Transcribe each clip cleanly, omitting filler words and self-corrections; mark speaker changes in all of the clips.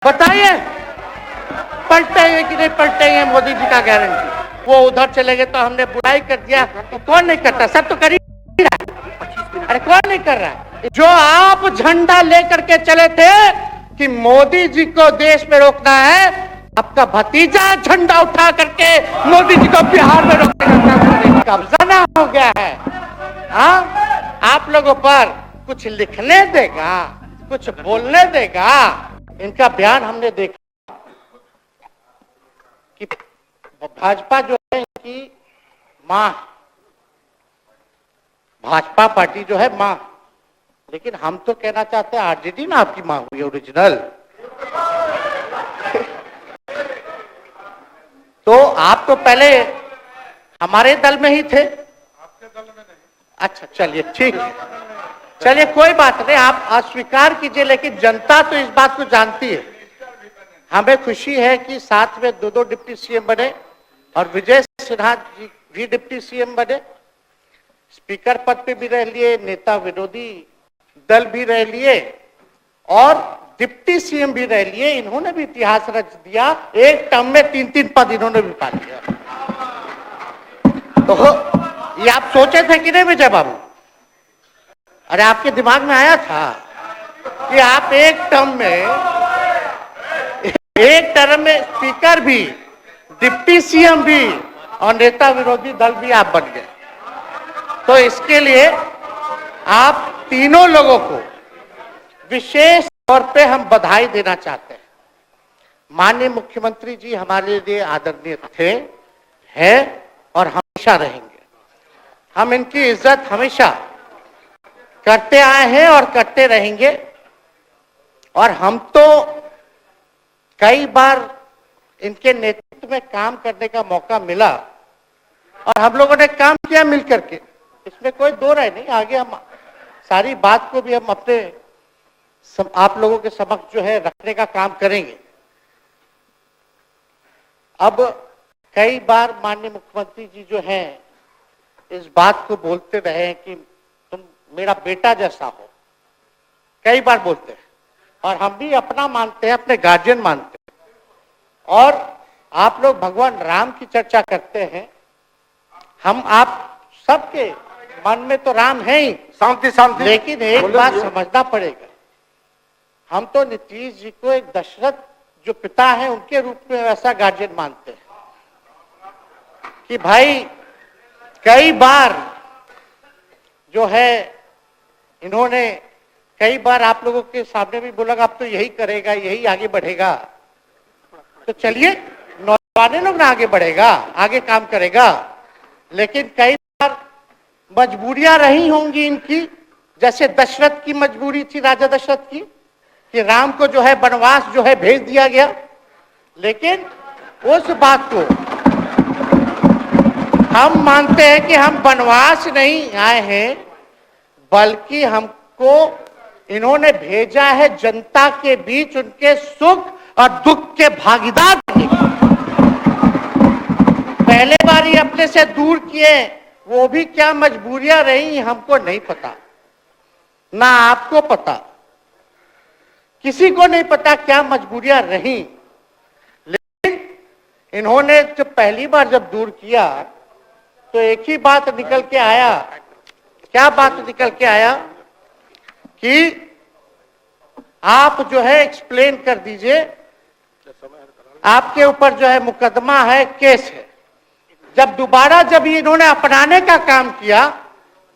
Speaker 1: बताइए पलटेंगे कि नहीं पलटेंगे मोदी जी का गारंटी। वो उधर चले गए तो हमने बुराई कर दिया, तो कौन नहीं करता, सब तो कर ही रहा है। अरे कौन नहीं कर रहा है? जो आप झंडा लेकर के चले थे कि मोदी जी को देश में रोकना है, आपका भतीजा झंडा उठा करके मोदी जी को बिहार में रोकने का काम करेगा। कब्जा ना हो गया है। हाँ, आप लोगों पर कुछ लिखने देगा, कुछ बोलने देगा। इनका बयान हमने देखा कि भाजपा जो है इनकी मां, भाजपा पार्टी जो है मां, लेकिन हम तो कहना चाहते हैं आरजेडी ना आपकी मां हुई ओरिजिनल। तो आप तो पहले हमारे दल में ही थे। आपके दल में नहीं। अच्छा चलिए ठीक है, चलिए कोई बात नहीं, आप अस्वीकार कीजिए, लेकिन जनता तो इस बात को जानती है। हमें खुशी है कि साथ में दो डिप्टी सीएम बने और विजय सिन्हा जी भी डिप्टी सीएम बने, स्पीकर पद पे भी रह लिए, नेता विरोधी दल भी रह लिए और डिप्टी सीएम भी रह लिए। इन्होंने भी इतिहास रच दिया, एक टर्म में 3-3 पद इन्होंने भी पा लिया। तो ये आप सोचे थे कि नहीं विजय बाबू? अरे आपके दिमाग में आया था कि आप एक टर्म में स्पीकर भी, डिप्टी सीएम भी और नेता विरोधी दल भी आप बन गए। तो इसके लिए आप तीनों लोगों को विशेष तौर पे हम बधाई देना चाहते हैं। माननीय मुख्यमंत्री जी हमारे लिए आदरणीय थे, हैं और हमेशा रहेंगे। हम इनकी इज्जत हमेशा करते आए हैं और करते रहेंगे। और हम तो कई बार इनके नेतृत्व में काम करने का मौका मिला और हम लोगों ने काम किया मिलकर के, इसमें कोई दो राय नहीं। आगे हम सारी बात को भी हम अपने आप लोगों के समक्ष जो है रखने का काम करेंगे। अब कई बार माननीय मुख्यमंत्री जी जो हैं इस बात को बोलते रहे हैं कि तुम मेरा बेटा जैसा हो, कई बार बोलते हैं और हम भी अपना मानते हैं, अपने गार्जियन मानते हैं। और आप लोग भगवान राम की चर्चा करते हैं, हम आप सबके मन में तो राम है ही, शांति शांति, लेकिन एक बात समझना पड़ेगा, हम तो नीतीश जी को एक दशरथ जो पिता है उनके रूप में वैसा गार्जियन मानते हैं कि भाई कई बार जो है इन्होंने कई बार आप लोगों के सामने भी बोला अब तो यही करेगा, यही आगे बढ़ेगा। तो चलिए नौजवान लोग ना आगे बढ़ेगा, आगे काम करेगा, लेकिन कई बार मजबूरियां रही होंगी इनकी, जैसे दशरथ की मजबूरी थी, राजा दशरथ की, कि राम को जो है वनवास जो है भेज दिया गया। लेकिन उस बात को हम मानते हैं कि हम वनवास नहीं आए हैं, बल्कि हमको इन्होंने भेजा है जनता के बीच उनके सुख और दुख के भागीदार बनने। पहले बार ही अपने से दूर किए, वो भी क्या मजबूरियां रही हमको नहीं पता, ना आपको पता, किसी को नहीं पता क्या मजबूरियां रही। लेकिन इन्होंने जब पहली बार जब दूर किया तो एक ही बात निकल के आया। क्या बात निकल के आया कि आप जो है एक्सप्लेन कर दीजिए, आपके ऊपर जो है मुकदमा है, केस है। जब दोबारा जब इन्होंने अपनाने का काम किया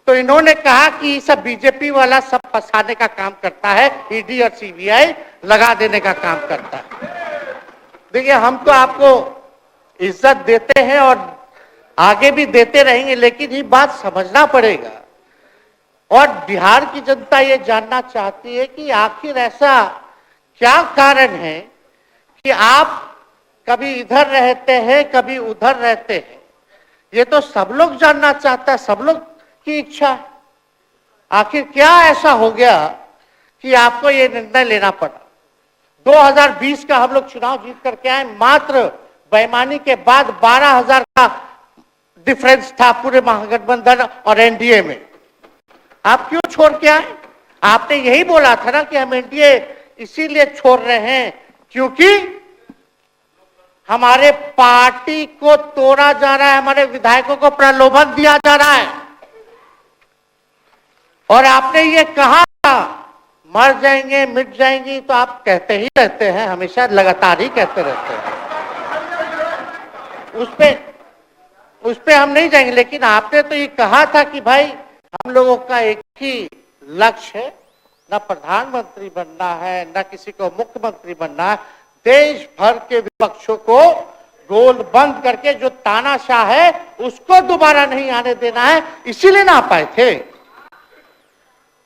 Speaker 1: तो इन्होंने कहा कि सब बीजेपी वाला सब फंसाने का काम करता है, ईडी और सीबीआई लगा देने का काम करता है। देखिए हम तो आपको इज्जत देते हैं और आगे भी देते रहेंगे, लेकिन ये बात समझना पड़ेगा। और बिहार की जनता ये जानना चाहती है कि आखिर ऐसा क्या कारण है कि आप कभी इधर रहते हैं, कभी उधर रहते हैं। ये तो सब लोग जानना चाहता है, सब लोग की इच्छा है। आखिर क्या ऐसा हो गया कि आपको ये निर्णय लेना पड़ा? 2020 का हम लोग चुनाव जीत करके आए, मात्र बेईमानी के बाद 12,000 का डिफरेंस था पूरे महागठबंधन और एनडीए में। आप क्यों छोड़ के आए? आपने यही बोला था ना कि हम एनडीए इसीलिए छोड़ रहे हैं क्योंकि हमारे पार्टी को तोड़ा जा रहा है, हमारे विधायकों को प्रलोभन दिया जा रहा है। और आपने ये कहा मर जाएंगे मिट जाएंगी, तो आप कहते ही रहते हैं, हमेशा लगातार ही कहते रहते हैं। उस पे हम नहीं जाएंगे, लेकिन आपने तो ये कहा था कि भाई हम लोगों का एक ही लक्ष्य है, न प्रधानमंत्री बनना है न किसी को मुख्यमंत्री बनना है, देश भर के विपक्षों को गोल बंद करके जो तानाशाह है उसको दोबारा नहीं आने देना है, इसीलिए ना आ पाए थे।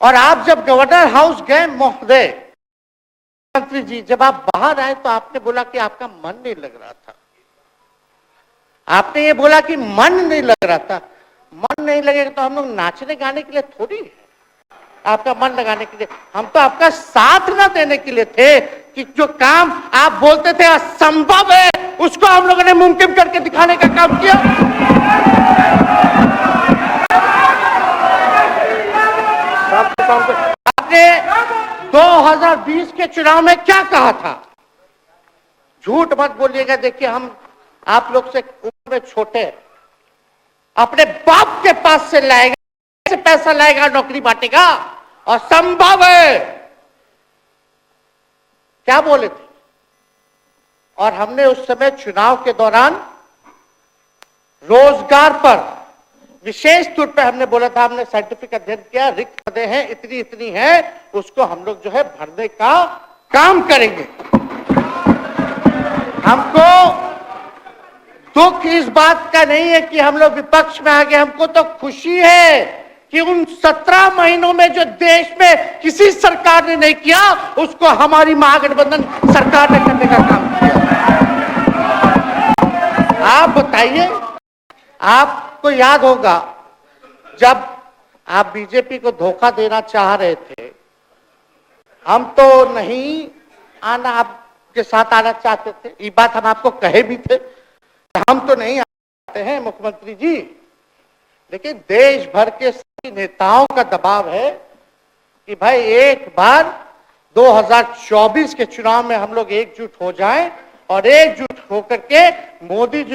Speaker 1: और आप जब गवर्नर हाउस गए महोदय, मंत्री जी, जब आप बाहर आए तो आपने बोला कि आपका मन नहीं लग रहा था। आपने ये बोला कि मन नहीं लग रहा था। मन नहीं लगेगा तो हम लोग नाचने गाने के लिए थोड़ी है, आपका मन लगाने के लिए। हम तो आपका साथ ना देने के लिए थे कि जो काम आप बोलते थे असंभव है, उसको हम लोगों ने मुमकिन करके दिखाने का काम किया। आपने 2020 के चुनाव में क्या कहा था? झूठ मत बोलिएगा। देखिए, हम आप लोग से उम्र में छोटे, अपने बाप के पास से लाएगा, से पैसा लाएगा, नौकरी बांटेगा, और संभव है, क्या बोले थे? और हमने उस समय चुनाव के दौरान रोजगार पर विशेष तौर पे हमने बोला था, हमने साइंटिफिक अध्ययन किया, रिक्त पदें हैं इतनी इतनी है, उसको हम लोग जो है भरने का काम करेंगे। हमको दुख इस बात का नहीं है कि हम लोग विपक्ष में आ गए, हमको तो खुशी है कि उन 17 महीनों में जो देश में किसी सरकार ने नहीं किया, उसको हमारी महागठबंधन सरकार ने करने का काम किया। आप बताइए, आपको याद होगा जब आप बीजेपी को धोखा देना चाह रहे थे, हम तो नहीं आना, आपके साथ आना चाहते थे, ये बात हम आपको कहे भी थे, हम तो नहीं आते हैं मुख्यमंत्री जी, लेकिन देश भर के सभी नेताओं का दबाव है कि भाई एक बार 2024 के चुनाव में हम लोग एकजुट हो जाएं और एकजुट होकर के मोदी जी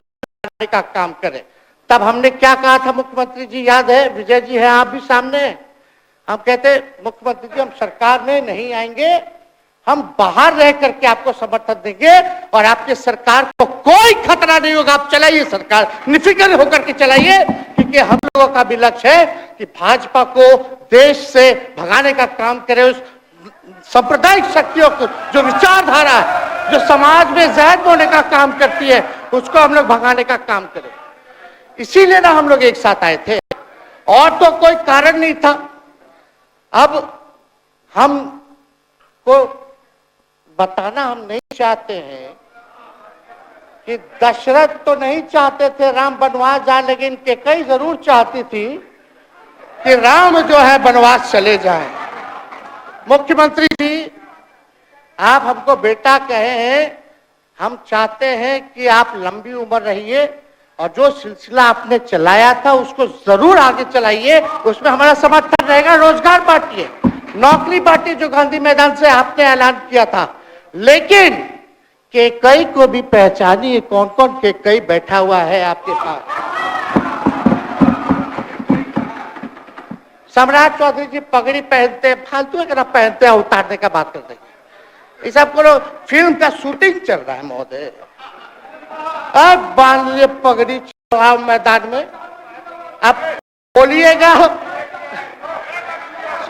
Speaker 1: का काम करें। तब हमने क्या कहा था मुख्यमंत्री जी, याद है? विजय जी है, आप भी सामने। हम कहते मुख्यमंत्री जी, हम सरकार में नहीं आएंगे, हम बाहर रह करके आपको समर्थन देंगे और आपके सरकार को कोई खतरा नहीं होगा, आप चलाइए सरकार, निफिक्र होकर के चलाइए, क्योंकि हम लोगों का भी लक्ष्य है कि भाजपा को देश से भगाने का काम करे। उस सांप्रदायिक शक्तियों को, जो विचारधारा है, जो समाज में जहर बोने का काम करती है, उसको हम लोग भगाने का काम करें। इसीलिए ना हम लोग एक साथ आए थे, और तो कोई कारण नहीं था। अब हम को बताना हम नहीं चाहते हैं कि दशरथ तो नहीं चाहते थे राम वनवास जाए, लेकिन कैकेयी जरूर चाहती थी कि राम जो है वनवास चले जाएं। मुख्यमंत्री जी, आप हमको बेटा कहे हैं, हम चाहते हैं कि आप लंबी उम्र रहिए और जो सिलसिला आपने चलाया था उसको जरूर आगे चलाइए, उसमें हमारा समर्थन रहेगा। रोजगार बांटिए, नौकरी बांटिए, जो गांधी मैदान से आपने ऐलान किया था, लेकिन कैकेयी को भी पहचानिए, कौन कौन कैकेयी बैठा हुआ है आपके पास। सम्राट चौधरी जी पगड़ी पहनते, फालतू अगर पहनते हैं, उतारने का बात करते हैं, ये सब करो, फिल्म का शूटिंग चल रहा है महोदय, अब बांध लिए पगड़ी चुनाव मैदान में, अब बोलिएगा।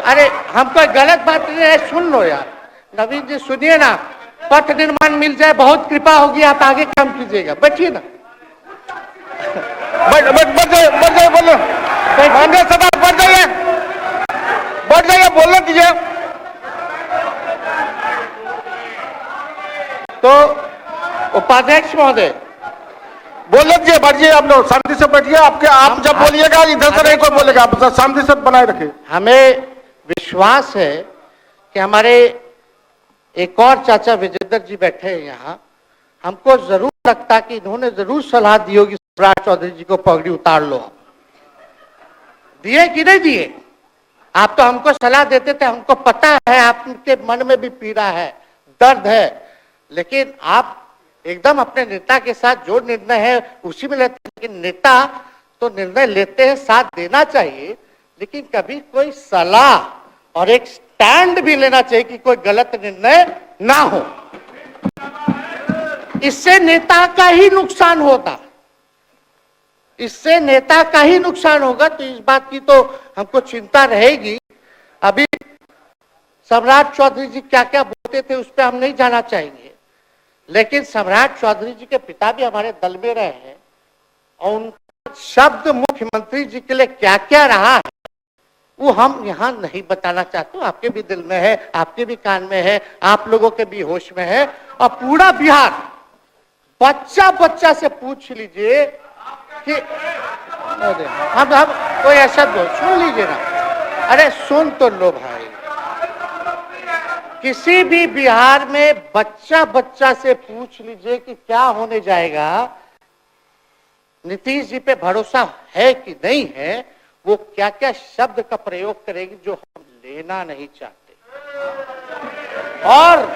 Speaker 1: अरे हम कोई गलत बात नहीं है, सुन लो यार, नवीन जी सुनिए ना, पथ निर्माण मिल जाए, बहुत कृपा होगी, आप आगे काम कीजिएगा, बैठिए ना।
Speaker 2: बढ़ जाइए, बोलो, बढ़ जाइए, बोलने दीजिए।
Speaker 1: तो उपाध्यक्ष महोदय,
Speaker 2: बोलने दीजिए, बैठिए, आप लोग शांति से बैठिए। आप जब बोलिएगा इधर से नहीं कोई बोलेगा, आप शांति से बनाए रखिए।
Speaker 1: हमें विश्वास है कि हमारे एक और चाचा विजेंद्र जी बैठे हैं यहाँ, हमको जरूर लगता कि इन्होंने जरूर सलाह दी होगी सम्राट चौधरी जी को पगड़ी उतार लो। दिए कि नहीं दिए? आप तो हमको सलाह देते थे, हमको पता है आपके मन में भी पीड़ा है, दर्द है, लेकिन आप एकदम अपने नेता के साथ जो निर्णय है उसी में लेते हैं। लेकिन नेता तो निर्णय लेते हैं, साथ देना चाहिए, लेकिन कभी कोई सलाह और एक स्टैंड भी लेना चाहिए कि कोई गलत निर्णय ना हो। इससे नेता का ही नुकसान होगा, इससे नेता का ही नुकसान होगा। तो इस बात की तो हमको चिंता रहेगी। अभी सम्राट चौधरी जी क्या क्या बोलते थे उस पर हम नहीं जाना चाहेंगे, लेकिन सम्राट चौधरी जी के पिता भी हमारे दल में रहे हैं और उनका शब्द मुख्यमंत्री जी के लिए क्या क्या रहा है वो हम यहां नहीं बताना चाहते। आपके भी दिल में है, आपके भी कान में है, आप लोगों के भी होश में है, और पूरा बिहार बच्चा बच्चा से पूछ लीजिए कि हम कोई ऐसा सुन लीजिए ना, अरे सुन तो लो भाई। किसी भी बिहार में बच्चा बच्चा से पूछ लीजिए कि क्या होने जाएगा, नीतीश जी पे भरोसा है कि नहीं है, वो क्या क्या शब्द का प्रयोग करेगी जो हम लेना नहीं चाहते। और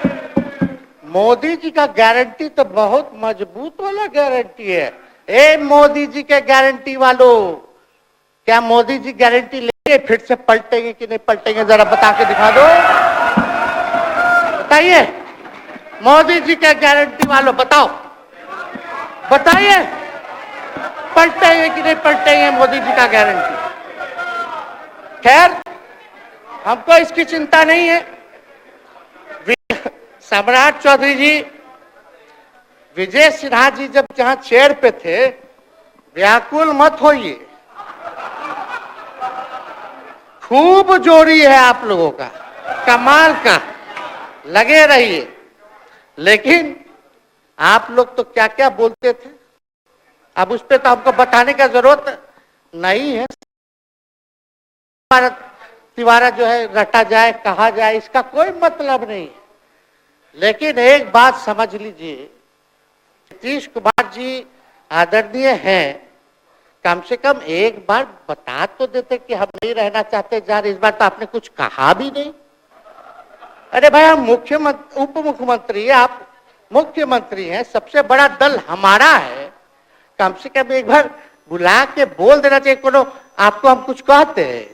Speaker 1: मोदी जी का गारंटी तो बहुत मजबूत वाला गारंटी है। ए मोदी जी के गारंटी वालों, क्या मोदी जी गारंटी लेंगे फिर से पलटेंगे कि नहीं पलटेंगे, जरा बता के दिखा दो, बताइए। मोदी जी के गारंटी वालों बताओ, बताइए पलटेंगे कि नहीं पलटेंगे मोदी जी का गारंटी। खैर हमको इसकी चिंता नहीं है। सम्राट चौधरी जी, विजय सिन्हा जी जब जहां चेयर पे थे, व्याकुल मत होइए, खूब जोड़ी है आप लोगों का, कमाल का, लगे रहिए। लेकिन आप लोग तो क्या क्या बोलते थे, अब उस पर तो हमको बताने का जरूरत नहीं है। तिवारा जो है रटा जाए, कहा जाए, इसका कोई मतलब नहीं है। लेकिन एक बात समझ लीजिए, नीतीश कुमार जी आदरणीय हैं, कम से कम एक बार बता तो देते कि हम नहीं रहना चाहते जा रहे। इस बार तो आपने कुछ कहा भी नहीं। अरे भाई हम मुख्यमंत्री, उप मुख्यमंत्री, आप मुख्यमंत्री हैं, सबसे बड़ा दल हमारा है, कम से कम एक बार बुला के बोल देना चाहिए। कोनो आपको हम कुछ कहते हैं?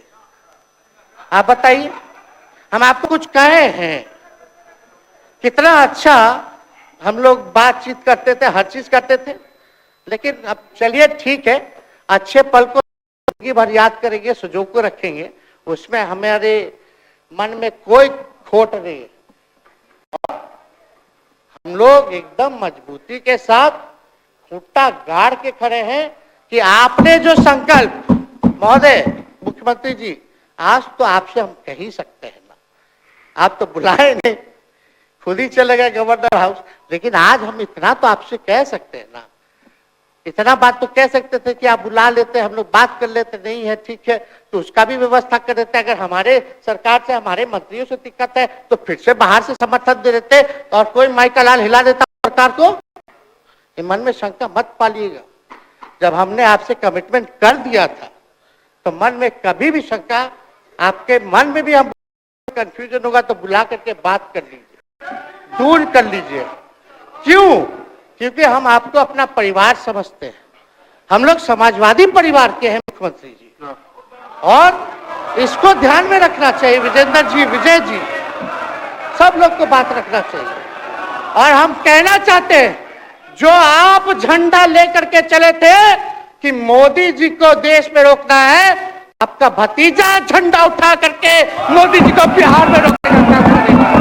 Speaker 1: आप बताइए, हम आपको कुछ कहे हैं? कितना अच्छा हम लोग बातचीत करते थे, हर चीज करते थे। लेकिन अब चलिए ठीक है, अच्छे पल को जिंदगी भर याद करेंगे, सुजो को रखेंगे, उसमें हमारे मन में कोई खोट नहीं है। और हम लोग एकदम मजबूती के साथ खूंटा गाड़ के खड़े हैं कि आपने जो संकल्प, महोदय मुख्यमंत्री जी, आज तो आपसे हम कह ही सकते हैं ना, आप तो बुलाए नहीं, खुद ही चले गए गवर्नर हाउस, लेकिन आज हम इतना तो आपसे कह सकते हैं ना, इतना बात तो कह सकते थे कि आप बुला लेते, हम लोग बात कर लेते। नहीं है ठीक है, तो उसका भी व्यवस्था कर देते। अगर हमारे सरकार से, हमारे मंत्रियों से दिक्कत है तो फिर से बाहर से समर्थन दे देते और कोई माई का लाल हिला देता सरकार को। ये मन में शंका मत पालिएगा, जब हमने आपसे कमिटमेंट कर दिया था तो मन में कभी भी शंका, आपके मन में भी हम कंफ्यूजन होगा तो बुला करके बात कर लीजिए, दूर कर लीजिए। क्यों? क्योंकि हम आपको अपना परिवार समझते हैं। हम लोग समाजवादी परिवार के हैं मुख्यमंत्री जी, और इसको ध्यान में रखना चाहिए। विजेंद्र जी, विजय जी, सब लोग को बात रखना चाहिए। और हम कहना चाहते हैं, जो आप झंडा लेकर के चले थे कि मोदी जी को देश में रोकना है, आपका भतीजा झंडा उठा करके मोदी जी को बिहार में रोकने का काम करेगा।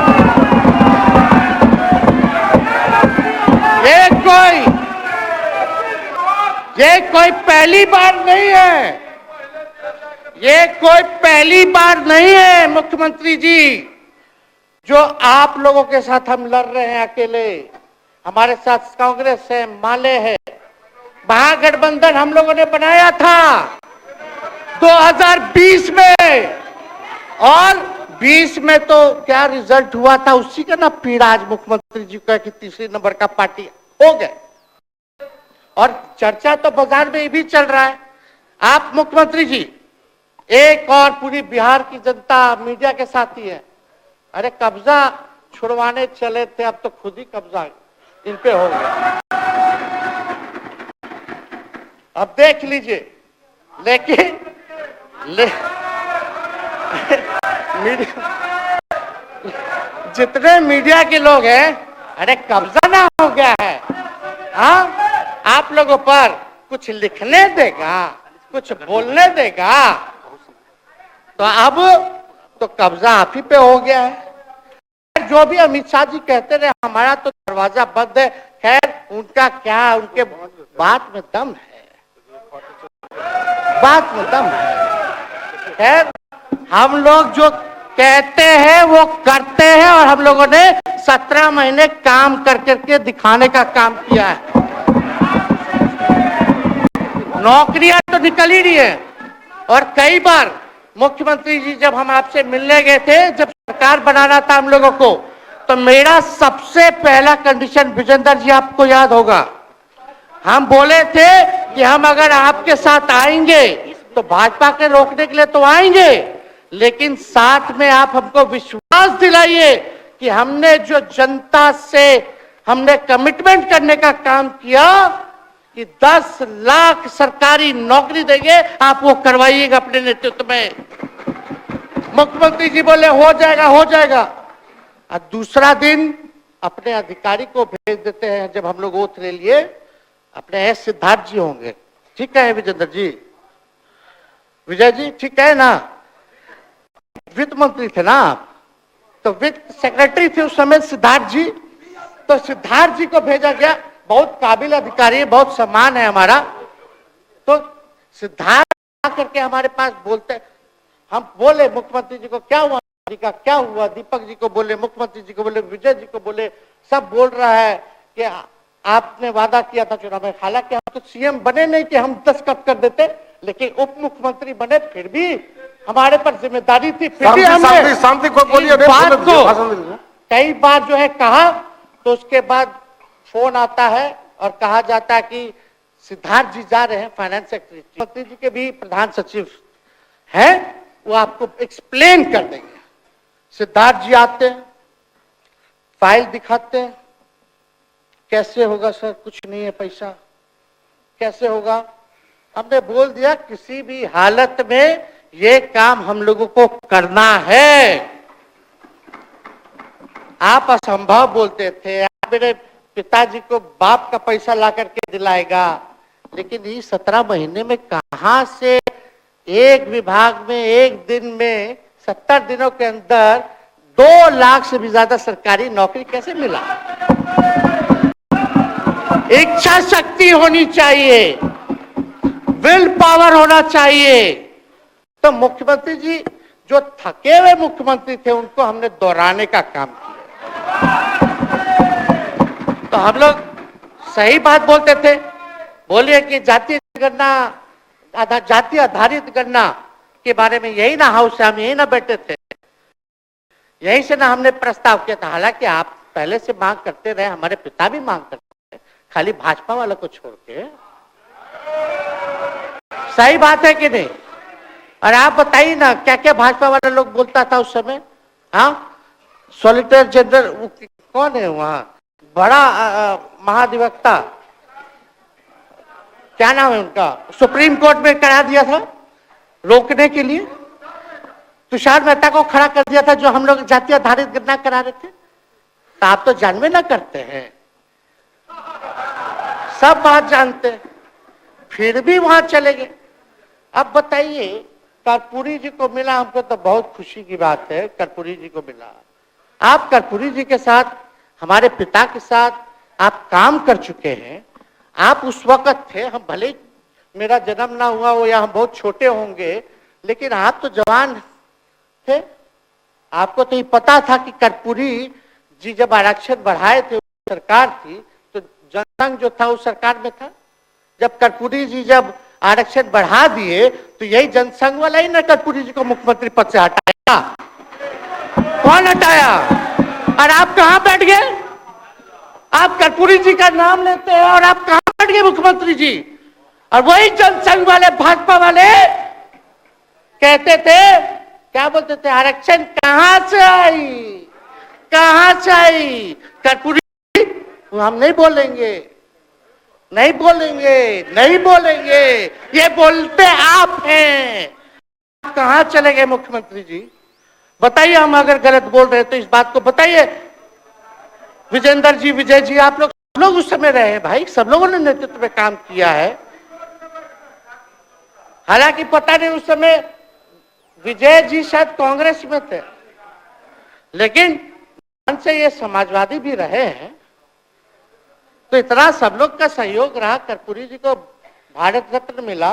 Speaker 1: ये कोई पहली बार नहीं है, ये कोई पहली बार नहीं है मुख्यमंत्री जी, जो आप लोगों के साथ हम लड़ रहे हैं अकेले। हमारे साथ कांग्रेस है, माले है, महागठबंधन हम लोगों ने बनाया था 2020 में, और 20 में तो क्या रिजल्ट हुआ था उसी का ना पीड़ा आज मुख्यमंत्री जी का कि तीसरे नंबर का पार्टी हो गए। और चर्चा तो बाजार में भी चल रहा है। आप मुख्यमंत्री जी, एक और पूरी बिहार की जनता मीडिया के साथ ही है, अरे कब्जा छुड़वाने चले थे, अब तो खुद ही कब्जा इन पे हो गया। अब देख लीजिए, लेकिन मीडिया, जितने मीडिया के लोग हैं, अरे कब्जा ना हो गया है, हाँ, आप लोगों पर कुछ लिखने देगा, कुछ बोलने देगा, तो अब तो कब्जा आप ही पे हो गया है। जो भी अमित शाह जी कहते रहे हमारा तो दरवाजा बंद है, खैर उनका क्या, उनके बात में दम है, बात में दम है। खैर हम लोग जो कहते हैं वो करते हैं, और हम लोगों ने 17 महीने काम कर करके दिखाने का काम किया है। नौकरियां तो निकल ही रही है, और कई बार मुख्यमंत्री जी जब हम आपसे मिलने गए थे, जब सरकार बनाना था हम लोगों को, तो मेरा सबसे पहला कंडीशन, विजेंद्र जी आपको याद होगा, हम बोले थे कि हम अगर आपके साथ आएंगे तो भाजपा के रोकने के लिए तो आएंगे, लेकिन साथ में आप हमको विश्वास दिलाइए कि हमने जो जनता से हमने कमिटमेंट करने का काम किया कि 10 लाख सरकारी नौकरी देंगे, आप वो करवाइएगा अपने नेतृत्व में। मुख्यमंत्री जी बोले हो जाएगा, हो जाएगा। और दूसरा दिन अपने अधिकारी को भेज देते हैं, जब हम लोग ओथ ले लिए, अपने एस सिद्धार्थ जी होंगे, ठीक है विजेंद्र जी, विजय जी ठीक है ना, वित्त मंत्री थे ना आप, तो वित्त सेक्रेटरी थे उस समय सिद्धार्थ जी, तो सिद्धार्थ जी को भेजा गया, बहुत काबिल अधिकारी है, बहुत सम्मान है हमारा। तो सिद्धार्थ आकर के हमारे पास बोलते, हम बोले मुख्यमंत्री जी को क्या हुआ, का क्या हुआ, दीपक जी को बोले, मुख्यमंत्री जी को बोले, विजय जी को बोले, सब बोल रहा है कि आपने वादा किया था चुनाव में। हालांकि हम तो सीएम बने नहीं कि हम दस्तखत कर देते, लेकिन उप मुख्यमंत्री बने, फिर भी हमारे पर जिम्मेदारी थी, फिर भी हमने
Speaker 2: शांति को बोलिए,
Speaker 1: बात को कई बार जो है कहा, तो उसके बाद फोन आता है और कहा जाता है कि सिद्धार्थ जी जा रहे हैं फाइनेंस सेक्रेटरी, मंत्री जी के भी प्रधान सचिव हैं, वो आपको एक्सप्लेन कर देंगे। सिद्धार्थ जी आते हैं, फाइल दिखाते हैं, कैसे होगा सर, कुछ नहीं है पैसा, कैसे होगा। हमने बोल दिया किसी भी हालत में ये काम हम लोगों को करना है। आप असंभव बोलते थे, आप मेरे पिताजी को बाप का पैसा ला करके दिलाएगा, लेकिन ये 17 महीने में कहां से एक विभाग में एक दिन में 70 दिनों के अंदर 2 लाख से भी ज्यादा सरकारी नौकरी कैसे मिला। इच्छा शक्ति होनी चाहिए, विल पावर होना चाहिए। तो मुख्यमंत्री जी जो थके हुए मुख्यमंत्री थे, उनको हमने दोहराने का काम किया। तो हम लोग सही बात बोलते थे, बोलिए कि जातीय जनगणना, जाति आधारित गणना के बारे में यही ना हाउस से हम यही ना बैठे थे, यहीं से ना हमने प्रस्ताव किया था। हालांकि आप पहले से मांग करते रहे, हमारे पिता भी मांग करते, खाली भाजपा वालों को छोड़ के। सही बात है कि नहीं? और आप बताइए ना क्या क्या भाजपा वाले लोग बोलता था उस समय। हाँ, सॉलिसिटर जनरल कौन है वहां, बड़ा महाधिवक्ता, क्या नाम है उनका, सुप्रीम कोर्ट में करा दिया था रोकने के लिए, तुषार मेहता को खड़ा कर दिया था, जो हम लोग जाति आधारित गणना करा रहे थे। तो आप तो जानवे ना करते हैं, सब बात जानते हैं, फिर भी वहां चले गए। अब बताइए, कर्पूरी जी को मिला, हमको तो बहुत खुशी की बात है, कर्पूरी जी को मिला। आप कर्पूरी जी के साथ, हमारे पिता के साथ आप काम कर चुके हैं। आप उस वक्त थे, हम भले मेरा जन्म ना हुआ हो या हम बहुत छोटे होंगे, लेकिन आप तो जवान थे। आपको तो ये पता था कि कर्पूरी जी जब आरक्षण बढ़ाए थे, सरकार थी, तो जनसंघ जो था उस सरकार में था। जब कर्पूरी जी जब आरक्षण बढ़ा दिए, तो यही जनसंघ वाला ही ना कर्पूरी जी को मुख्यमंत्री पद से हटाया। कौन हटाया? और आप कहां बैठ गए? आप कर्पूरी जी का नाम लेते हैं और आप कहां बैठ गए मुख्यमंत्री जी? और वही जनसंघ वाले, भाजपा वाले कहते थे, क्या बोलते थे, आरक्षण कहां से आई, कहां से आई कर्पूरी? हम नहीं बोलेंगे, नहीं बोलेंगे, नहीं बोलेंगे, ये बोलते आप हैं। कहां चले गए मुख्यमंत्री जी? बताइए, हम अगर गलत बोल रहे हैं तो इस बात को बताइए। विजेंद्र जी, विजय जी, आप लोग उस समय रहे भाई, सब लोगों ने नेतृत्व में काम किया है। हालांकि पता नहीं उस समय विजय जी शायद कांग्रेस में थे, लेकिन मन से ये समाजवादी भी रहे हैं। तो इतना सब लोग का सहयोग रहा, कर्पूरी जी को भारत रत्न मिला,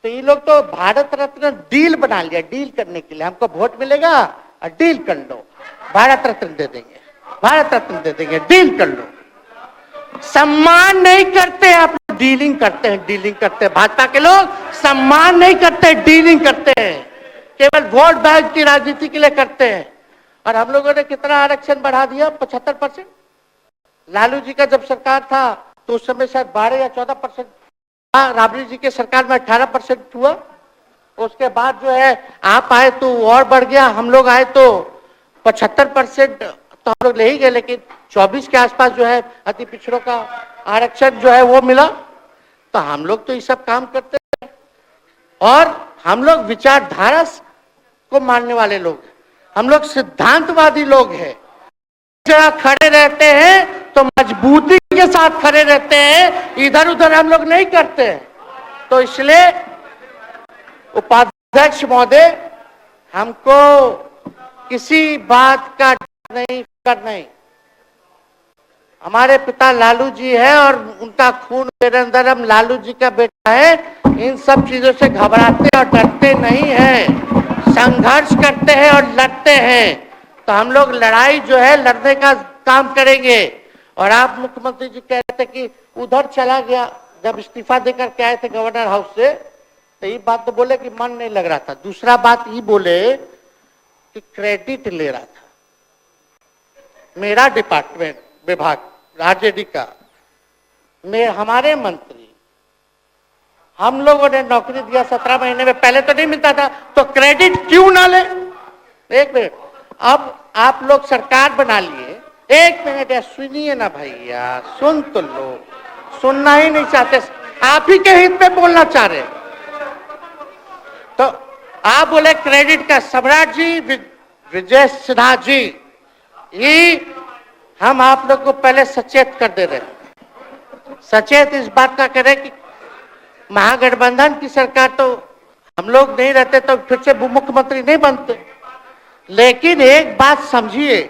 Speaker 1: तो ये लोग तो भारत रत्न डील बना लिया, डील करने के लिए। हमको वोट मिलेगा और डील कर लो, भारत रत्न दे देंगे, भारत रत्न दे देंगे, डील कर लो। सम्मान नहीं करते आप लोग, डीलिंग करते हैं, डीलिंग करते हैं। भाजपा के लोग सम्मान नहीं करते, डीलिंग करते हैं, केवल वोट बैंक की राजनीति के लिए करते हैं। और हम लोगों ने कितना आरक्षण बढ़ा दिया? 75%। लालू जी का जब सरकार था तो उस समय शायद 12 या 14%, राबड़ी जी के सरकार में 18% हुआ। उसके बाद जो है आप आए तो और बढ़ गया, हम लोग आए तो 75% तो हम लोग ले ही गए, लेकिन 24 के आसपास जो है अति पिछड़ों का आरक्षण जो है वो मिला। तो हम लोग तो ये सब काम करते हैं, और हम लोग विचारधारा को मानने वाले लोग हैं, हम लोग सिद्धांतवादी लोग हैं। जहाँ खड़े रहते हैं तो मजबूती के साथ खड़े रहते हैं, इधर उधर हम लोग नहीं करते हैं। तो इसलिए उपाध्यक्ष महोदय, हमको किसी बात का डर नहीं, फिक्र नहीं। हमारे पिता लालू जी है और उनका खून मेरे अंदर, हम लालू जी का बेटा है। इन सब चीजों से घबराते और डरते नहीं हैं, संघर्ष करते हैं और लड़ते हैं। तो हम लोग लड़ाई जो है लड़ने का काम करेंगे। और आप मुख्यमंत्री जी कह रहे थे कि उधर चला गया, जब इस्तीफा देकर के आए थे गवर्नर हाउस से, तो ये बात तो बोले कि मन नहीं लग रहा था। दूसरा बात ये बोले कि क्रेडिट ले रहा था मेरा डिपार्टमेंट, विभाग, आरजेडी का, हमारे मंत्री, हम लोगों ने नौकरी दिया 17 महीने में, पहले तो नहीं मिलता था, तो क्रेडिट क्यों ना ले? एक मिनट, अब आप लोग सरकार बना लिए, एक मिनट यार सुनिए ना भैया, सुन तो लो, सुनना ही नहीं चाहते, आप ही के हित में बोलना चाह रहे। तो आप बोले क्रेडिट का, सम्राट जी, विजय सिन्हा जी, ये हम आप लोग को पहले सचेत कर दे रहे हैं, सचेत इस बात का करें कि महागठबंधन की सरकार तो हम लोग नहीं रहते तो फिर से मुख्यमंत्री नहीं बनते। लेकिन एक बात समझिए,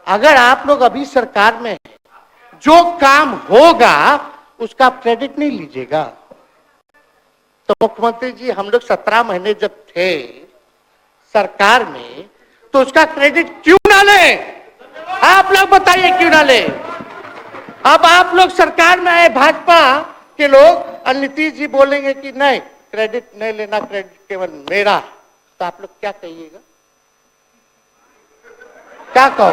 Speaker 1: अगर आप लोग अभी सरकार में हैं, जो काम होगा उसका क्रेडिट नहीं लीजिएगा। तो मुख्यमंत्री जी, हम लोग 17 महीने जब थे सरकार में, तो उसका क्रेडिट क्यों ना ले? आप लोग बताइए क्यों ना ले? अब आप लोग सरकार में आए, भाजपा के लोग, और नीतीश जी बोलेंगे कि नहीं क्रेडिट नहीं लेना, क्रेडिट केवल मेरा, तो आप लोग क्या कहिएगा? क्या कहो,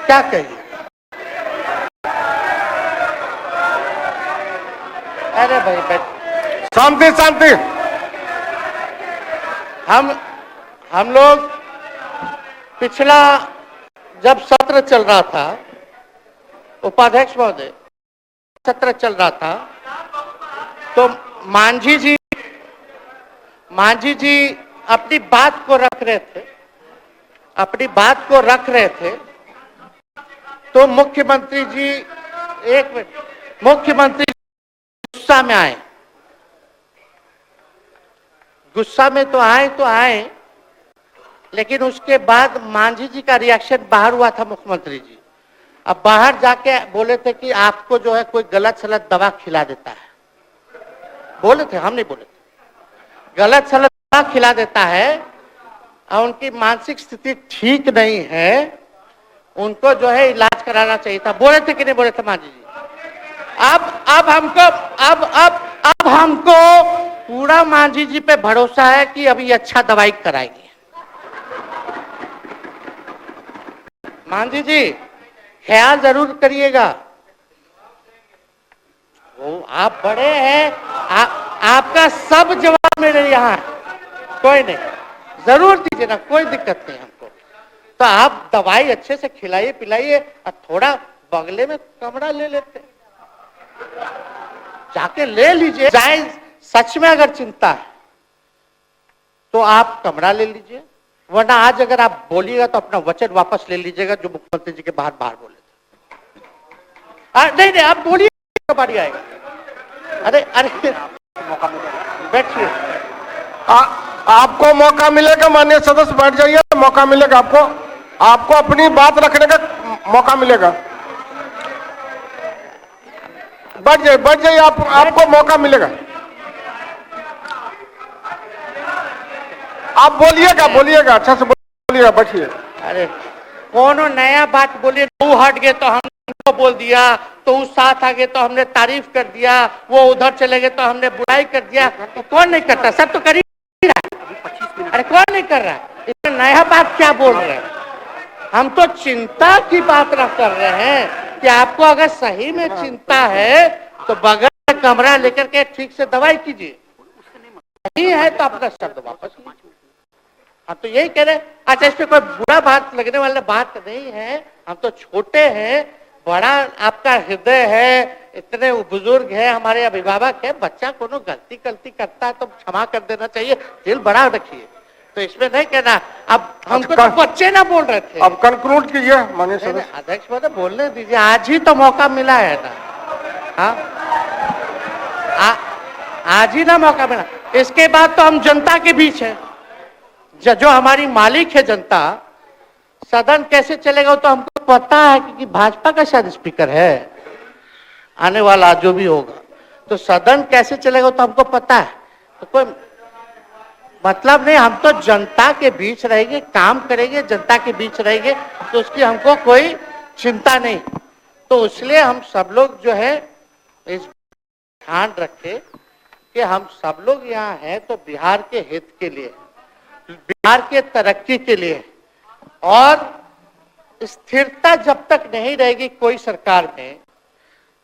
Speaker 1: क्या कहिए? अरे भाई
Speaker 2: शांति शांति।
Speaker 1: हम लोग पिछला जब सत्र चल रहा था, उपाध्यक्ष महोदय, सत्र चल रहा था, तो मांझी जी अपनी बात को रख रहे थे, अपनी बात को रख रहे थे, तो मुख्यमंत्री जी, एक मिनट, मुख्यमंत्री गुस्सा में आए, गुस्सा में तो आए, लेकिन उसके बाद मांझी जी का रिएक्शन बाहर हुआ था मुख्यमंत्री जी। अब बाहर जाके बोले थे कि आपको जो है कोई गलत सलत दवा खिला देता है, बोले थे, हम नहीं बोले थे, गलत सलत दवा खिला देता है और उनकी मानसिक स्थिति ठीक नहीं है, उनको जो है इलाज कराना चाहिए था, बोले थे कि नहीं बोले थे मांझी जी? अब हमको पूरा मांझी जी पे भरोसा है कि अभी अच्छा दवाई कराएंगे। मांझी जी ख्याल जरूर करिएगा, वो आप बड़े हैं, आपका सब जवाब मेरे यहाँ है, कोई नहीं, जरूर दीजिए ना, कोई दिक्कत नहीं हमको। तो आप दवाई अच्छे से खिलाइए पिलाइए और थोड़ा बगले में कमरा ले लेते, जाके ले लीजिए। चाहे सच में अगर चिंता है तो आप कमरा ले लीजिए, वरना आज अगर आप बोलिएगा तो अपना वचन वापस ले लीजिएगा जो मुख्यमंत्री जी के बाहर बोले थे। नहीं नहीं, आप बोलिए, बारी आएगा। अरे अरे बैठिए,
Speaker 2: आपको मौका मिलेगा, माननीय सदस्य बैठ जाइए, मौका मिलेगा आपको, आपको अपनी बात रखने का मौका मिलेगा। बैठ जाइए, आपको मौका मिलेगा। आप बोलिएगा अच्छा से बोलिएगा, बैठिए।
Speaker 1: अरे कोनो नया बात बोलिए, वो हट गए तो हमको बोल दिया, तो उस साथ आ गए तो हमने तारीफ कर दिया, वो उधर चले गए तो हमने बुराई कर दिया। तो कौन नहीं करता, सब तो कर ही रहा। अरे कौन नहीं कर रहा, इसमें नया बात क्या बोल रहे हैं? हम तो चिंता की बात कर रहे हैं कि आपको अगर सही में चिंता है तो बगैर कमरा लेकर के ठीक से दवाई कीजिए, नहीं है तो अपना शब्द वापस लीजिए। हम तो यही कह रहे हैं। अच्छा, इसमें कोई बुरा बात लगने वाला बात नहीं है, हम तो छोटे हैं, बड़ा आपका हृदय है, इतने बुजुर्ग है, हमारे अभिभावक है, बच्चा कोनो गलती करता है तो क्षमा कर देना चाहिए, दिल बड़ा रखिए, तो इसमें नहीं कहना। अब हमको तो बच्चे ना बोल रहे थे।
Speaker 2: अब कंक्लूड कीजिए माननीय सदस्य।
Speaker 1: अध्यक्ष महोदय बोलने दीजिए, आज ही तो मौका मिला है ना। हाँ, आज ही ना मौका मिला, इसके बाद तो हम जनता के बीच है, जो हमारी मालिक है जनता। सदन कैसे चलेगा तो हमको पता है, क्योंकि भाजपा का शायद स्पीकर है आने वाला जो भी होगा, तो सदन कैसे चलेगा तो हमको पता है। तो कोई मतलब नहीं, हम तो जनता के बीच रहेंगे, काम करेंगे, जनता के बीच रहेंगे, तो उसकी हमको कोई चिंता नहीं। तो इसलिए हम सब लोग जो है इस ध्यान रखें कि हम सब लोग यहाँ हैं तो बिहार के हित के लिए, बिहार के तरक्की के लिए, और स्थिरता जब तक नहीं रहेगी कोई सरकार में,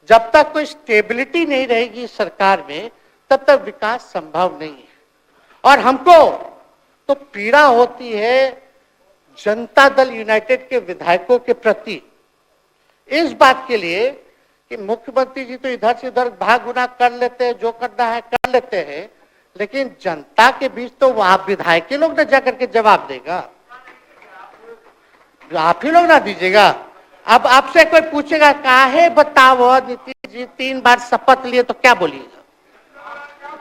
Speaker 1: जब तक कोई स्टेबिलिटी नहीं रहेगी सरकार में, तब तक विकास संभव नहीं है। और हमको तो पीड़ा होती है जनता दल यूनाइटेड के विधायकों के प्रति, इस बात के लिए कि मुख्यमंत्री जी तो इधर से उधर भाग गुना कर लेते हैं, जो करना है कर लेते हैं, लेकिन जनता के बीच तो आप विधायक के लोग ना जाकर के जवाब देगा, आप ही लोग ना दीजिएगा। अब आपसे कोई पूछेगा काहे बताओ नीतीश जी 3 बार शपथ लिए, तो क्या बोलिएगा?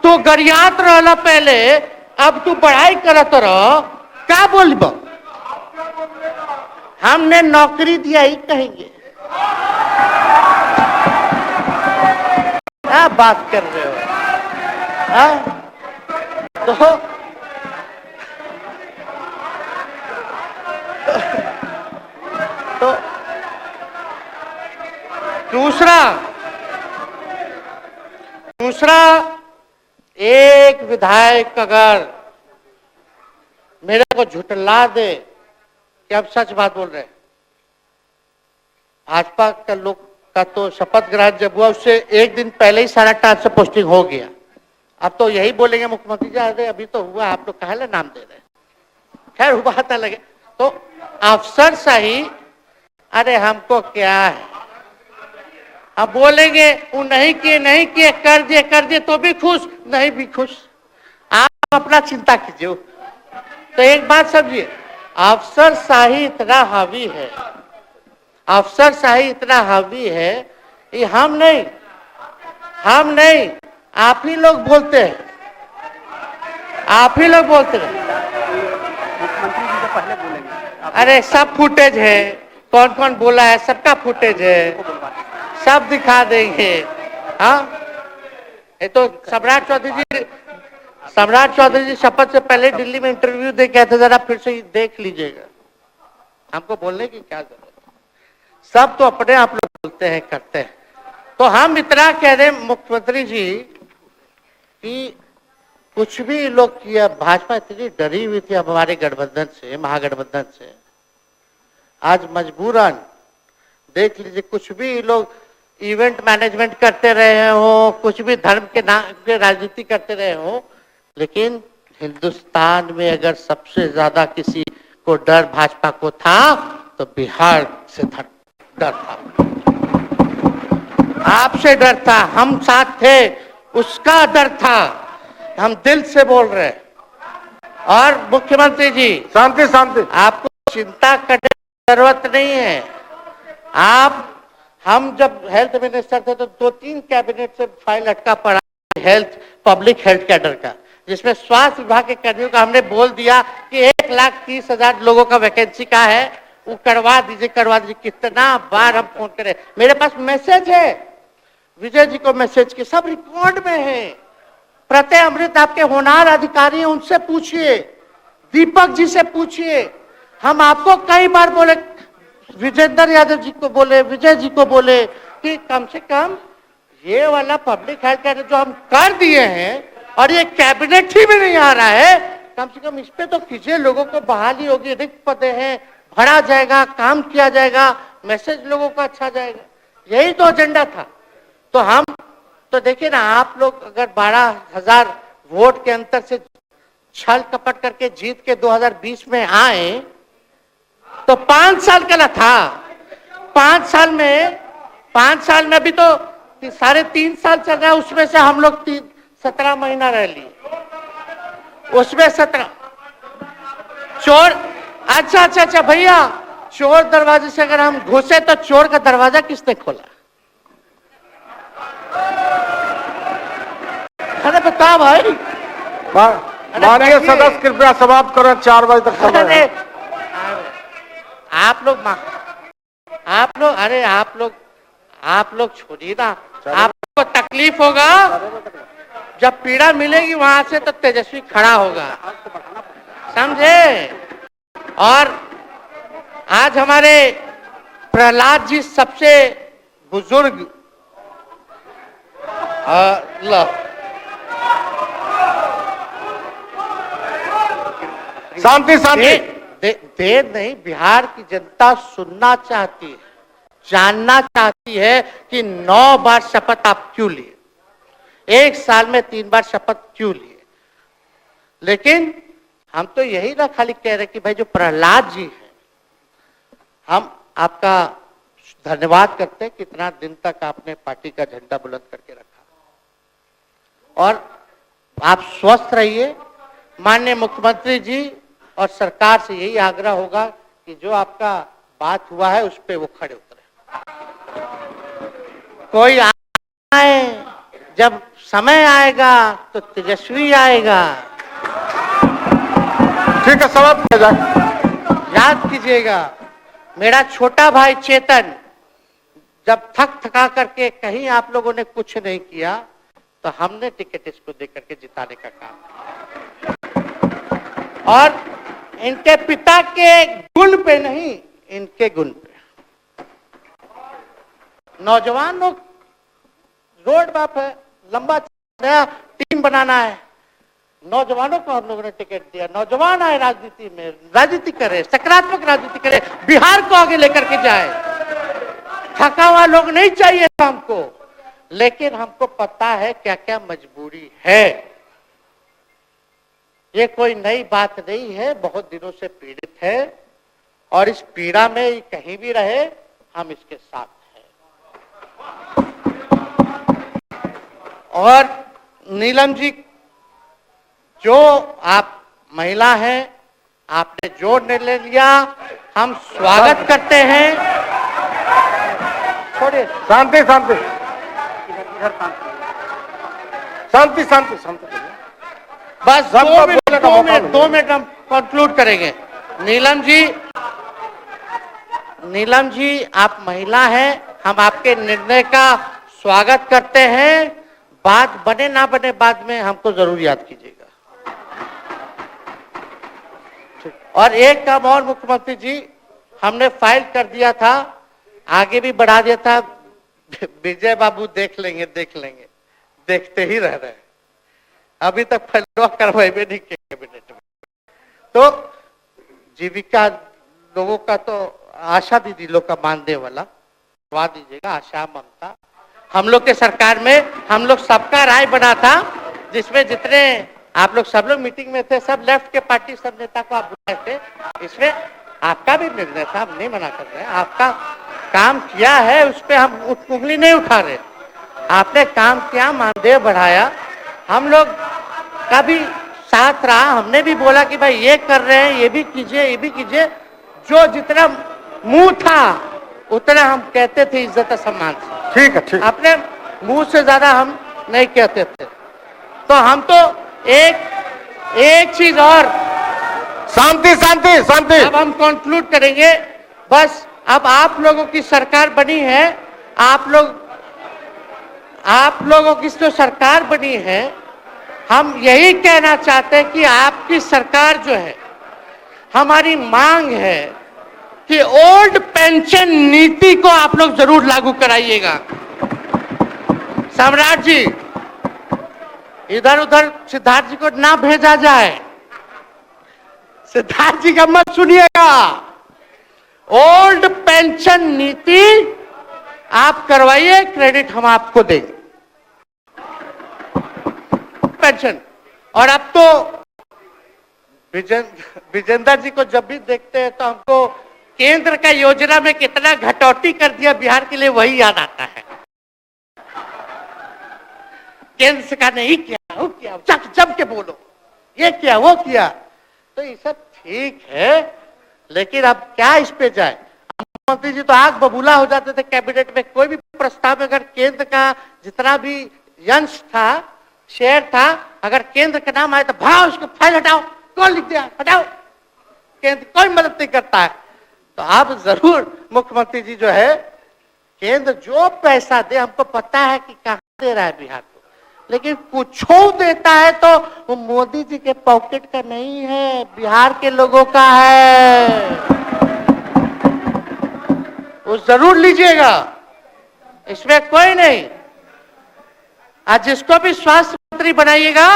Speaker 1: तो गरियात रहला पहले, अब तू पढ़ाई करत रह, क्या बोलब? हमने नौकरी दिया ही कहेंगे। क्या बात कर रहे हो? हाँ? तो दूसरा एक विधायक अगर मेरे को झुठला दे कि अब सच बात बोल रहे हैं, भाजपा का लोग का तो शपथ ग्रहण जब हुआ उससे एक दिन पहले ही सारा ट्रांसफर पोस्टिंग हो गया। अब तो यही बोलेंगे मुख्यमंत्री जी अरे अभी तो हुआ, आप लोग काहे नाम दे रहे? खैर वो बात अलग है। तो अफसर सही, अरे हमको क्या है, अब बोलेंगे वो नहीं किए कर दिए तो भी खुश, नहीं भी खुश, आप अपना चिंता कीजिए। तो एक बात समझिए, अफसर शाही इतना हावी है, अफसर शाही इतना हावी है, ये हम नहीं आप ही लोग बोलते हैं, आप ही लोग बोलते हैं।
Speaker 3: मुख्यमंत्री जी तो पहले बोलेंगे।
Speaker 1: अरे सब फुटेज है, कौन कौन बोला है सबका फुटेज है, सब दिखा देंगे। हाँ, ये तो सम्राट चौधरी जी शपथ से पहले दिल्ली में इंटरव्यू दे के आए थे, जरा फिर से देख लीजिएगा, हमको बोलने की क्या जरूरत है, सब तो अपने आप लोग बोलते हैं करते हैं। तो हम इतना कह रहे मुख्यमंत्री जी कि कुछ भी लोग किया, भाजपा इतनी डरी हुई थी हमारे गठबंधन से, महागठबंधन से, आज मजबूरन देख लीजिए, कुछ भी लोग इवेंट मैनेजमेंट करते रहे हो, कुछ भी धर्म के नाम पे राजनीति करते रहे हो, लेकिन हिंदुस्तान में अगर सबसे ज्यादा किसी को डर भाजपा को था तो बिहार से डर था, आपसे डर था, हम साथ थे उसका डर था। हम दिल से बोल रहे हैं। और मुख्यमंत्री जी,
Speaker 2: शांति शांति,
Speaker 1: आपको चिंता करने की जरूरत नहीं है। हम जब हेल्थ मिनिस्टर थे तो 2-3 कैबिनेट से फाइल अटका पड़ा हेल्थ, पब्लिक हेल्थ कैडर का, जिसमें स्वास्थ्य विभाग के कर्मियों का हमने बोल दिया कि 1,30,000 लोगों का वैकेंसी का है, वो करवा दीजिए। कितना बार हम फोन करें, मेरे पास मैसेज है, विजय जी को मैसेज के सब रिकॉर्ड में है। प्रत्यय अमृत आपके होनहार अधिकारी हैं, उनसे पूछिए, दीपक जी से पूछिए। हम आपको कई बार बोले, विजेंद्र यादव जी को बोले, विजय जी को बोले कि कम से कम ये वाला पब्लिक हेल्थ केयर जो हम कर दिए हैं और ये कैबिनेट ही में नहीं आ रहा है, कम से कम इस पे तो कीजिए। लोगों को बहाली होगी, रिक्त पदे हैं, भरा जाएगा, काम किया जाएगा, मैसेज लोगों का अच्छा जाएगा। यही तो एजेंडा था। तो हम तो देखिए ना, आप लोग अगर 12,000 वोट के अंतर से छल कपट करके जीत के 2020 में आए तो 5 साल का ना था। 5 साल में अभी तो 3.5 साल चल रहा है, उसमें से हम लोग 17 महीना रह लिए, उसमें 17 चोर। अच्छा भैया, चोर दरवाजे से अगर हम घुसे तो चोर का दरवाजा किसने खोला? अरे बता भाई।
Speaker 2: माननीय सदस्य कृपया समाप्त करें, 4 बजे तक समय है।
Speaker 1: आप लोग छोड़िए ना, आपको तकलीफ होगा, जब पीड़ा मिलेगी वहां से तो तेजस्वी खड़ा होगा, समझे? और आज हमारे प्रहलाद जी सबसे बुजुर्ग
Speaker 2: शांति शांति,
Speaker 1: देर नहीं, बिहार की जनता सुनना चाहती है, जानना चाहती है कि 9 बार शपथ आप क्यों लिए, 1 साल में 3 बार शपथ क्यों लिए। लेकिन हम तो यही ना खाली कह रहे कि भाई जो प्रहलाद जी हैं, हम आपका धन्यवाद करते हैं, कितना दिन तक आपने पार्टी का झंडा बुलंद करके रखा। और आप स्वस्थ रहिए। माननीय मुख्यमंत्री जी और सरकार से यही आग्रह होगा कि जो आपका बात हुआ है उस पे वो खड़े उतरे। कोई आए, जब समय आएगा तो तेजस्वी आएगा।
Speaker 2: ठीक है, समाप्त किया जाए।
Speaker 1: याद कीजिएगा, मेरा छोटा भाई चेतन जब थका करके कहीं आप लोगों ने कुछ नहीं किया तो हमने टिकट इसको देकर के जिताने का काम किया। और इनके पिता के गुण पे नहीं, इनके गुण पे। नौजवान लोग रोड मैप है, लंबा नया टीम बनाना है, नौजवानों को हम लोगों ने टिकट दिया। नौजवान आए राजनीति में, राजनीति करे, सकारात्मक राजनीति करे, बिहार को आगे लेकर के जाए। थका हुआ लोग नहीं चाहिए था हमको, लेकिन हमको पता है क्या क्या मजबूरी है। ये कोई नई बात नहीं है, बहुत दिनों से पीड़ित है और इस पीड़ा में ये कहीं भी रहे, हम इसके साथ हैं। और नीलम जी, जो आप महिला हैं, आपने जो निर्णय लिया, हम स्वागत करते हैं। छोड़िए,
Speaker 2: शांति शांति शांति शांति शांति,
Speaker 1: बस 2 मिनट हम कंक्लूड करेंगे। नीलम जी आप महिला हैं, हम आपके निर्णय का स्वागत करते हैं। बात बने ना बने बाद में हमको जरूर याद कीजिएगा। और एक काम और मुख्यमंत्री जी, हमने फाइल कर दिया था, आगे भी बढ़ा दिया था। विजय बाबू देख लेंगे, देखते ही रह रहे हैं, अभी तक फैसला करवाए भी नहीं कैबिनेट में। तो जीविका लोगों का तो आशा दीदी लोग का मानदेय वाला करवा दीजिएगा, आशा ममता। हम लोग के सरकार में हम लोग सबका राय बना था, जिसमें जितने आप लोग सब लोग मीटिंग में थे, सब लेफ्ट के पार्टी सब नेता को आप बुलाए थे, इसमें आपका भी निर्णय था, हम नहीं मना कर रहे हैं। आपका काम किया है, उस पर हम उंगली नहीं उठा रहे। आपने काम किया, मानदेय बढ़ाया, हम लोग का भी साथ रहा, हमने भी बोला कि भाई ये कर रहे हैं, ये भी कीजिए, ये भी कीजिए। जो जितना मुंह था उतना हम कहते थे इज्जत और सम्मान से।
Speaker 2: ठीक है, ठीक।
Speaker 1: अपने मुंह से ज्यादा हम नहीं कहते थे। तो हम तो एक चीज और,
Speaker 2: शांति शांति शांति।
Speaker 1: अब हम कंक्लूड करेंगे। बस अब आप लोगों की सरकार बनी है, आप लोगों की जो सरकार बनी है, हम यही कहना चाहते हैं कि आपकी सरकार जो है, हमारी मांग है कि ओल्ड पेंशन नीति को आप लोग जरूर लागू कराइएगा। सम्राट जी, इधर उधर सिद्धार्थ जी को ना भेजा जाए, सिद्धार्थ जी का मत सुनिएगा। ओल्ड पेंशन नीति आप करवाइए, क्रेडिट हम आपको देंगे पेंशन। और अब तो विजेंद्र जी को जब भी देखते हैं तो हमको केंद्र का योजना में कितना घटौती कर दिया बिहार के लिए, वही याद आता है। केंद्र सरकार ने ही किया, वो किया, जम के बोलो, ये किया, वो किया। तो ये सब ठीक है, लेकिन अब क्या इस पे जाए। मंत्री जी तो आग बबूला हो जाते थे कैबिनेट में, कोई भी प्रस्ताव में अगर केंद्र का जितना भी अंश था, शेयर था, अगर केंद्र का नाम आए तो भाव उसको फाइल हटाओ, कौन लिख दिया, हटाओ, केंद्र कोई मदद नहीं करता है। तो अब जरूर मुख्यमंत्री जी जो है, केंद्र जो पैसा दे, हमको पता है कि कहां दे रहा है बिहार को, लेकिन कुछ देता है तो वो मोदी जी के पॉकेट का नहीं है, बिहार के लोगों का है। वो जरूर लीजिएगा, इसमें कोई नहीं। आज जिसको भी स्वास्थ्य मंत्री बनाइएगा,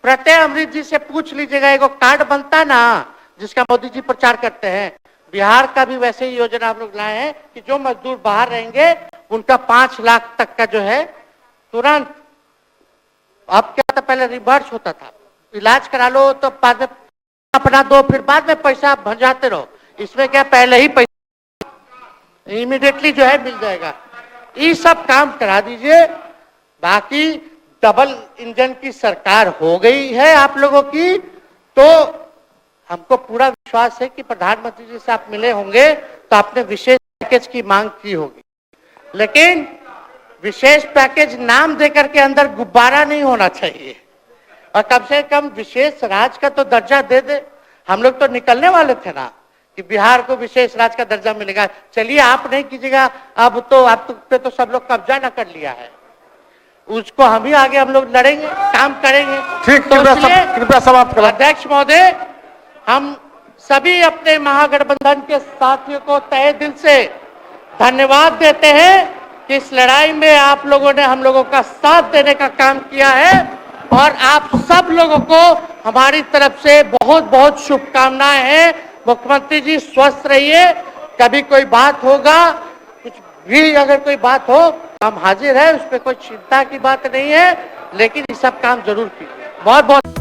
Speaker 1: प्रत्यय अमृत जी से पूछ लीजिएगा, एगो कार्ड बनता ना जिसका मोदी जी प्रचार करते हैं, बिहार का भी वैसे ही योजना हम लोग लाए हैं कि जो मजदूर बाहर रहेंगे उनका 5 लाख तक का जो है तुरंत। अब क्या था, पहले रिवर्स होता था, इलाज करा लो तो बाद में अपना दो, फिर बाद में पैसा भंजाते रहो। इसमें क्या, पहले ही पैसा इमीडिएटली जो है मिल जाएगा। ये सब काम करा दीजिए। बाकी डबल इंजन की सरकार हो गई है आप लोगों की, तो हमको पूरा विश्वास है कि प्रधानमंत्री जी से आप मिले होंगे तो आपने विशेष पैकेज की मांग की होगी, लेकिन विशेष पैकेज नाम देकर के अंदर गुब्बारा नहीं होना चाहिए, और कम से कम विशेष राज्य का तो दर्जा दे दे। हम लोग तो निकलने वाले थे ना कि बिहार को विशेष राज्य का दर्जा मिलेगा। चलिए आप नहीं कीजिएगा, अब तो आप पे तो सब लोग कब्जा न कर लिया है, उसको हम ही आगे हम लोग लड़ेंगे, काम करेंगे।
Speaker 2: ठीक,
Speaker 1: तो
Speaker 2: कृपया समाप्त करें।
Speaker 1: अध्यक्ष महोदय, हम सभी अपने महागठबंधन के साथियों को तहे दिल से धन्यवाद देते हैं कि इस लड़ाई में आप लोगों ने हम लोगों का साथ देने का काम किया है, और आप सब लोगों को हमारी तरफ से बहुत बहुत शुभकामनाएं हैं। मुख्यमंत्री जी स्वस्थ रहिए, कभी कोई बात होगा, कुछ भी अगर कोई बात हो हम हाजिर है, उस पर कोई चिंता की बात नहीं है, लेकिन ये सब काम जरूर कीजिए। बहुत बहुत